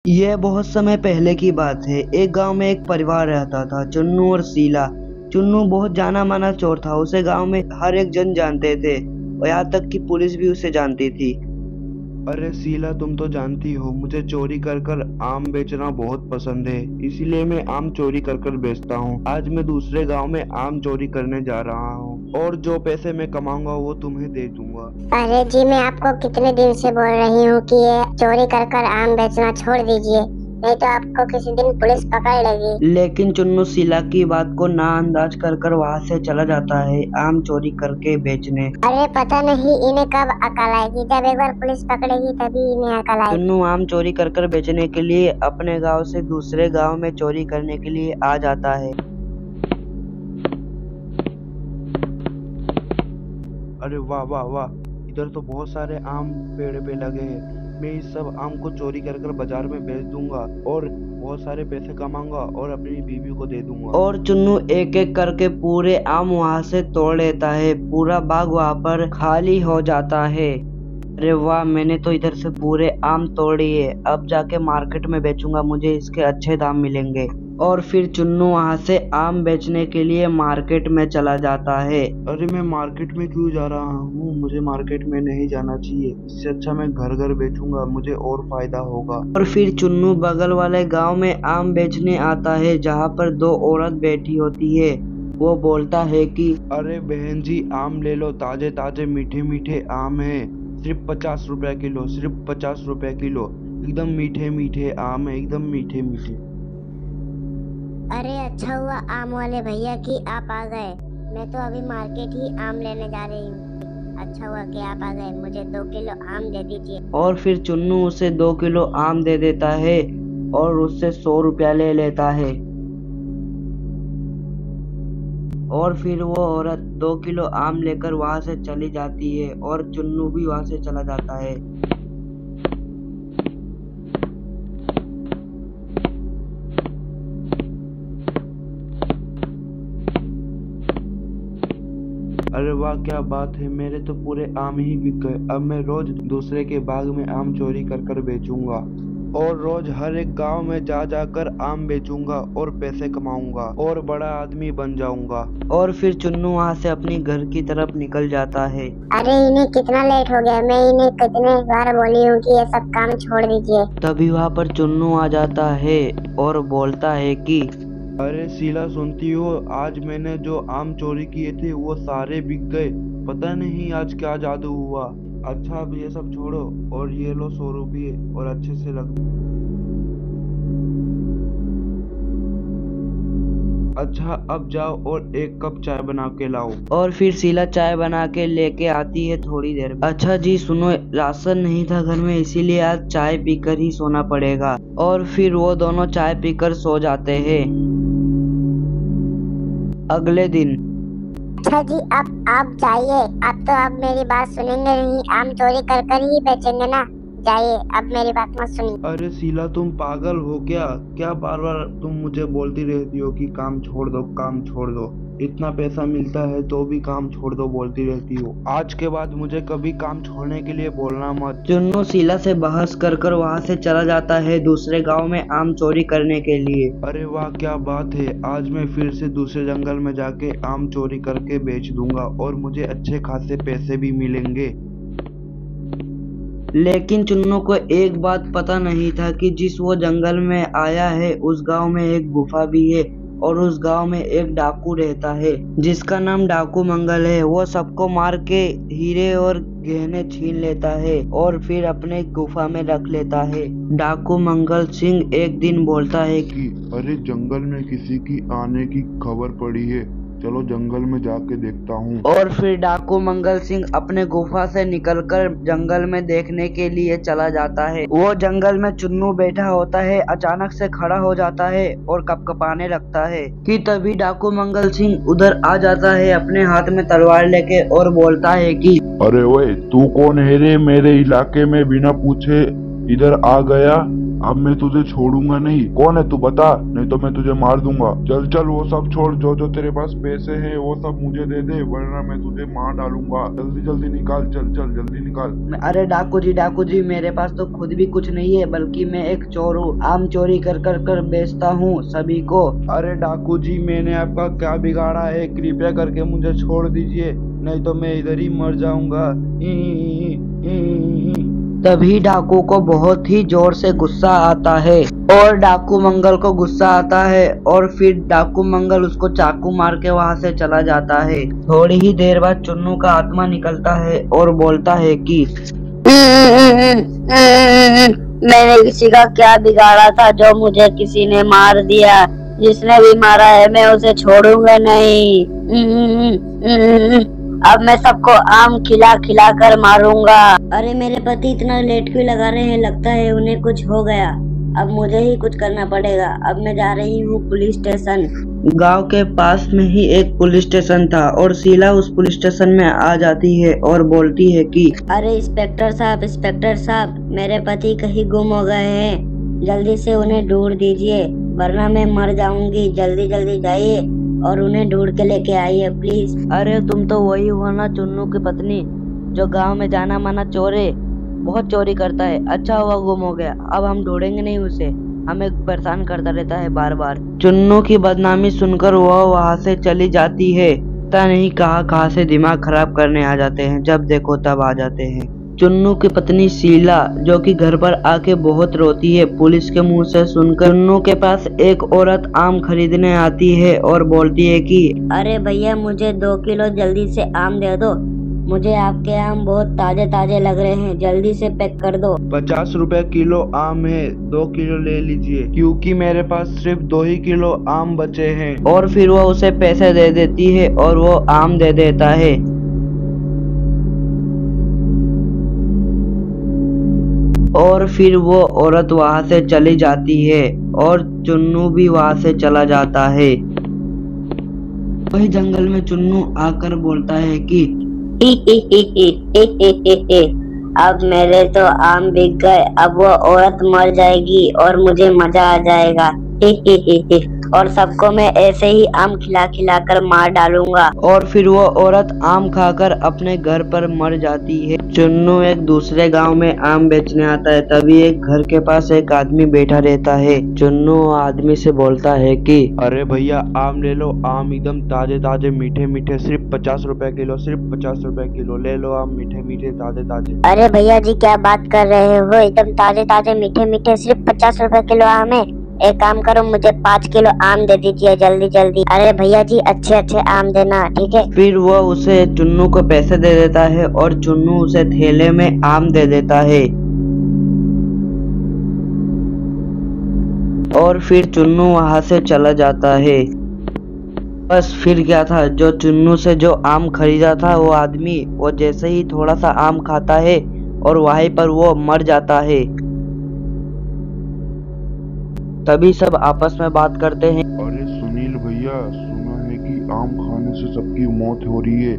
यह बहुत समय पहले की बात है। एक गांव में एक परिवार रहता था, चुन्नू और शीला। चुन्नू बहुत जाना माना चोर था। उसे गांव में हर एक जन जानते थे और यहाँ तक कि पुलिस भी उसे जानती थी। अरे शीला, तुम तो जानती हो मुझे चोरी कर कर आम बेचना बहुत पसंद है, इसीलिए मैं आम चोरी कर कर बेचता हूँ। आज मैं दूसरे गांव में आम चोरी करने जा रहा हूँ और जो पैसे मैं कमाऊंगा वो तुम्हें दे दूंगा। अरे जी, मैं आपको कितने दिन से बोल रही हूँ कि ये चोरी कर कर आम बेचना छोड़ दीजिए, नहीं तो आपको किसी दिन पुलिस पकड़ लेगी। लेकिन चुन्नू शीला की बात को नाअंदाज कर कर वहाँ से चला जाता है आम चोरी करके बेचने। अरे पता नहीं इन्हें कब अकल आएगी, जब एक बार पुलिस पकड़ेगी तभी इन्हें अकल आएगी। चुन्नू आम चोरी कर कर बेचने के लिए अपने गांव से दूसरे गांव में चोरी करने के लिए आ जाता है। अरे वाह वाह वाह, इधर तो बहुत सारे आम पेड़ पे लगे हैं। मैं इस सब आम को चोरी कर कर बाजार में बेच दूंगा और बहुत सारे पैसे कमाऊंगा और अपनी बीवी को दे दूंगा। और चुन्नू एक एक करके पूरे आम वहाँ से तोड़ लेता है। पूरा बाग वहाँ पर खाली हो जाता है। अरे वाह, मैंने तो इधर से पूरे आम तोड़ लिए, अब जाके मार्केट में बेचूंगा, मुझे इसके अच्छे दाम मिलेंगे। और फिर चुन्नू वहाँ से आम बेचने के लिए मार्केट में चला जाता है। अरे मैं मार्केट में क्यों जा रहा हूँ? मुझे मार्केट में नहीं जाना चाहिए, इससे अच्छा मैं घर घर बेचूंगा, मुझे और फायदा होगा। और फिर चुन्नू बगल वाले गांव में आम बेचने आता है, जहाँ पर दो औरत बैठी होती है। वो बोलता है कि अरे बहन जी, आम ले लो, ताजे ताजे मीठे मीठे आम है, सिर्फ 50 रुपए किलो, सिर्फ 50 रुपए किलो। एकदम मीठे मीठे आम है, एकदम मीठे मीठे। अरे अच्छा हुआ आम वाले भैया कि आप आ गए, मैं तो अभी मार्केट ही आम लेने जा रही हूँ। अच्छा हुआ कि आप आ गए, मुझे 2 किलो आम दे दीजिए। और फिर चुन्नू उसे 2 किलो आम दे देता है और उससे 100 रुपया ले लेता है। और फिर वो औरत 2 किलो आम लेकर वहां से चली जाती है और चुन्नू भी वहां से चला जाता है। अरे वाह, क्या बात है, मेरे तो पूरे आम ही बिक गए। अब मैं रोज दूसरे के बाग में आम चोरी कर कर बेचूंगा और रोज हर एक गांव में जा जाकर आम बेचूंगा और पैसे कमाऊंगा और बड़ा आदमी बन जाऊंगा। और फिर चुन्नू वहां से अपनी घर की तरफ निकल जाता है। अरे इन्हें कितना लेट हो गया, मैं इन्हें कितने बार बोली हूँ कि ये सब काम छोड़ दीजिए। तभी वहां पर चुन्नू आ जाता है और बोलता है कि अरे शीला, सुनती हो, आज मैंने जो आम चोरी किए थे वो सारे बिक गए। पता नहीं आज क्या जादू हुआ। अच्छा, अब ये सब छोड़ो और ये लो 100 रुपये और अच्छे से रख दो। अच्छा, अब जाओ और एक कप चाय बना के लाओ। और फिर शीला चाय बना के लेके आती है थोड़ी देर बाद। अच्छा जी सुनो, राशन नहीं था घर में, इसीलिए आज चाय पीकर ही सोना पड़ेगा। और फिर वो दोनों चाय पीकर सो जाते हैं। अगले दिन अच्छा जी, अब आप जाइए, अब तो आप मेरी बात सुनेंगे नहीं, आम चोरी कर कर ही बेचेंगे ना। जाइए, अब मेरी बात मत सुनिए। अरे शीला, तुम पागल हो क्या? क्या बार बार तुम मुझे बोलती रहती हो कि काम छोड़ दो, काम छोड़ दो। इतना पैसा मिलता है तो भी काम छोड़ दो बोलती रहती हो। आज के बाद मुझे कभी काम छोड़ने के लिए बोलना मत। चुन्नू शीला से बहस कर कर वहाँ से चला जाता है दूसरे गांव में आम चोरी करने के लिए। अरे वाह, क्या बात है, आज मैं फिर से दूसरे जंगल में जाके आम चोरी करके बेच दूंगा और मुझे अच्छे खासे पैसे भी मिलेंगे। लेकिन चुन्नू को एक बात पता नहीं था कि जिस वो जंगल में आया है उस गांव में एक गुफा भी है और उस गांव में एक डाकू रहता है जिसका नाम डाकू मंगल है। वो सबको मार के हीरे और गहने छीन लेता है और फिर अपने गुफा में रख लेता है। डाकू मंगल सिंह एक दिन बोलता है कि अरे जंगल में किसी की आने की खबर पड़ी है, चलो जंगल में जाके देखता हूँ। और फिर डाकू मंगल सिंह अपने गुफा से निकलकर जंगल में देखने के लिए चला जाता है। वो जंगल में चुन्नू बैठा होता है, अचानक से खड़ा हो जाता है और कपकपाने लगता है कि तभी डाकू मंगल सिंह उधर आ जाता है अपने हाथ में तलवार लेके और बोलता है कि अरे ओए, तू कौन है रे? मेरे इलाके में बिना पूछे इधर आ गया। अब मैं तुझे छोड़ूंगा नहीं। कौन है तू बता, नहीं तो मैं तुझे मार दूंगा। चल चल वो सब छोड़, जो जो तेरे पास पैसे हैं वो सब मुझे दे दे, वरना मैं तुझे मार डालूंगा। जल्दी जल्दी निकाल, चल चल जल्दी निकाल। अरे डाकू जी, मेरे पास तो खुद भी कुछ नहीं है, बल्कि मैं एक चोर हूँ। आम चोरी कर बेचता हूँ सभी को। अरे डाकू जी, मैंने आपका क्या बिगाड़ा है? कृपया करके मुझे छोड़ दीजिए, नहीं तो मैं इधर ही मर जाऊंगा। तभी डाकू को बहुत ही जोर से गुस्सा आता है और डाकू मंगल को गुस्सा आता है और फिर डाकू मंगल उसको चाकू मार के वहाँ से चला जाता है। थोड़ी ही देर बाद चुन्नू का आत्मा निकलता है और बोलता है कि मैंने किसी का क्या बिगाड़ा था जो मुझे किसी ने मार दिया। जिसने भी मारा है मैं उसे छोड़ूंगा नहीं। अब मैं सबको आम खिला खिला कर मारूंगा। अरे मेरे पति इतना लेट क्यों लगा रहे हैं? लगता है उन्हें कुछ हो गया। अब मुझे ही कुछ करना पड़ेगा। अब मैं जा रही हूँ पुलिस स्टेशन। गांव के पास में ही एक पुलिस स्टेशन था और शीला उस पुलिस स्टेशन में आ जाती है और बोलती है कि अरे इंस्पेक्टर साहब, मेरे पति कहीं गुम हो गए हैं। जल्दी से उन्हें ढूंढ दीजिए, वरना मैं मर जाऊंगी। जल्दी जल्दी जाइए और उन्हें ढूंढ के लेके आइए प्लीज। अरे तुम तो वही हो ना चुन्नू की पत्नी, जो गांव में जाना माना चोर है, बहुत चोरी करता है। अच्छा हुआ गुम हो गया, अब हम ढूंढेंगे नहीं उसे, हमें परेशान करता रहता है बार बार। चुन्नू की बदनामी सुनकर वह वहाँ से चली जाती है। पता नहीं कहाँ से दिमाग खराब करने आ जाते हैं, जब देखो तब आ जाते हैं। चुन्नू की पत्नी शीला जो कि घर पर आके बहुत रोती है, पुलिस के मुंह से सुनकर चुन्नू के पास एक औरत आम खरीदने आती है और बोलती है कि अरे भैया मुझे 2 किलो जल्दी से आम दे दो। मुझे आपके आम बहुत ताजे ताजे लग रहे हैं, जल्दी से पैक कर दो। 50 रुपए किलो आम है, 2 किलो ले लीजिए, क्योंकि मेरे पास सिर्फ 2 ही किलो आम बचे हैं। और फिर वो उसे पैसे दे देती है और वो आम दे देता है। और फिर वो औरत वहाँ से चली जाती है और चुन्नू भी वहाँ से चला जाता है। वही जंगल में चुन्नू आकर बोलता है कि अब मेरे तो आम बिक गए, अब वो औरत मर जाएगी और मुझे मजा आ जाएगा। और सबको मैं ऐसे ही आम खिला खिला कर मार डालूंगा। और फिर वो औरत आम खाकर अपने घर पर मर जाती है। चुन्नू एक दूसरे गांव में आम बेचने आता है, तभी एक घर के पास एक आदमी बैठा रहता है। चुन्नू आदमी से बोलता है कि अरे भैया आम ले लो, आम एकदम ताजे ताजे मीठे मीठे, सिर्फ 50 रुपए किलो, सिर्फ 50 रुपए किलो ले लो आम, मीठे मीठे ताजे ताजे। अरे भैया जी क्या बात कर रहे हो? एकदम ताजे ताजे मीठे मीठे सिर्फ 50 रुपए किलो आम है। एक काम करो, मुझे 5 किलो आम दे दीजिए जल्दी जल्दी। अरे भैया जी अच्छे अच्छे आम देना, ठीक है? फिर वो उसे चुन्नू को पैसे दे देता है और चुन्नू उसे थैले में आम दे देता है। और फिर चुन्नू वहाँ से चला जाता है। बस फिर क्या था, जो चुन्नू से जो आम खरीदा था वो आदमी, वो जैसे ही थोड़ा सा आम खाता है और वहीं पर वो मर जाता है। तभी सब आपस में बात करते हैं। अरे सुनील भैया, सुना है कि आम खाने से सबकी मौत हो रही है।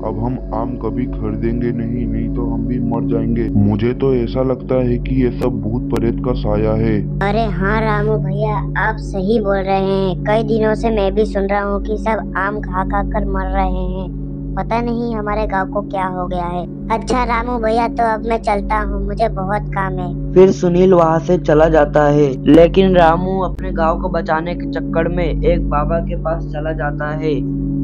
अब हम आम कभी खरीदेंगे नहीं, नहीं तो हम भी मर जाएंगे। मुझे तो ऐसा लगता है कि ये सब भूत प्रेत का साया है। अरे हाँ रामू भैया, आप सही बोल रहे हैं। कई दिनों से मैं भी सुन रहा हूँ कि सब आम खा खा कर मर रहे हैं। पता नहीं हमारे गांव को क्या हो गया है। अच्छा रामू भैया, तो अब मैं चलता हूँ, मुझे बहुत काम है। फिर सुनील वहाँ से चला जाता है, लेकिन रामू अपने गांव को बचाने के चक्कर में एक बाबा के पास चला जाता है।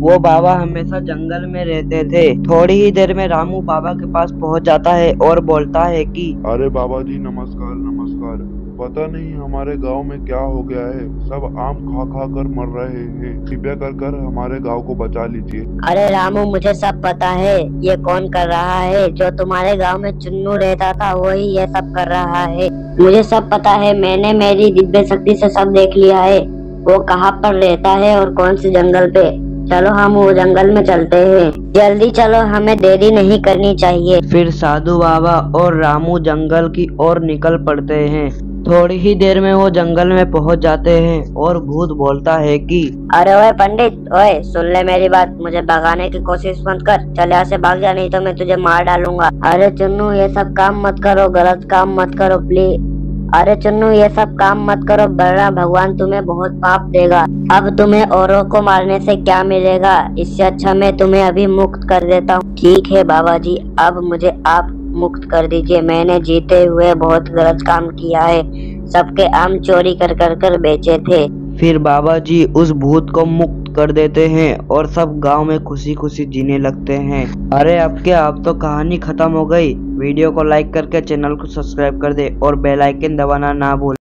वो बाबा हमेशा जंगल में रहते थे। थोड़ी ही देर में रामू बाबा के पास पहुँच जाता है और बोलता है कि अरे बाबा जी नमस्कार नमस्कार। पता नहीं हमारे गांव में क्या हो गया है, सब आम खा खा कर मर रहे हैं। कृपया कर हमारे गांव को बचा लीजिए। अरे रामू मुझे सब पता है, ये कौन कर रहा है। जो तुम्हारे गांव में चुन्नू रहता था वही ये सब कर रहा है। मुझे सब पता है, मैंने मेरी दिव्य शक्ति से सब देख लिया है। वो कहाँ पर रहता है और कौन से जंगल पे। चलो हम वो जंगल में चलते हैं, जल्दी चलो, हमें देरी नहीं करनी चाहिए। फिर साधु बाबा और रामू जंगल की ओर निकल पड़ते हैं। थोड़ी ही देर में वो जंगल में पहुंच जाते हैं और भूत बोलता है कि अरे ओए पंडित, ओए सुन ले मेरी बात, मुझे भगाने की कोशिश मत कर। चल यहाँ से भाग जा, नहीं तो मैं तुझे मार डालूंगा। अरे चुन्नू ये सब काम मत करो, गलत काम मत करो प्लीज। अरे चुन्नू, ये सब काम मत करो वरना भगवान तुम्हें बहुत पाप देगा। अब तुम्हें औरों को मारने से क्या मिलेगा, इससे अच्छा मैं तुम्हें अभी मुक्त कर देता हूँ। ठीक है बाबा जी, अब मुझे आप मुक्त कर दीजिए। मैंने जीते हुए बहुत गलत काम किया है, सबके आम चोरी कर बेचे थे। फिर बाबा जी उस भूत को मुक्त कर देते हैं और सब गांव में खुशी खुशी जीने लगते हैं। अरे अब तो कहानी खत्म हो गई। वीडियो को लाइक करके चैनल को सब्सक्राइब कर दे और बेल आइकन दबाना ना भूल।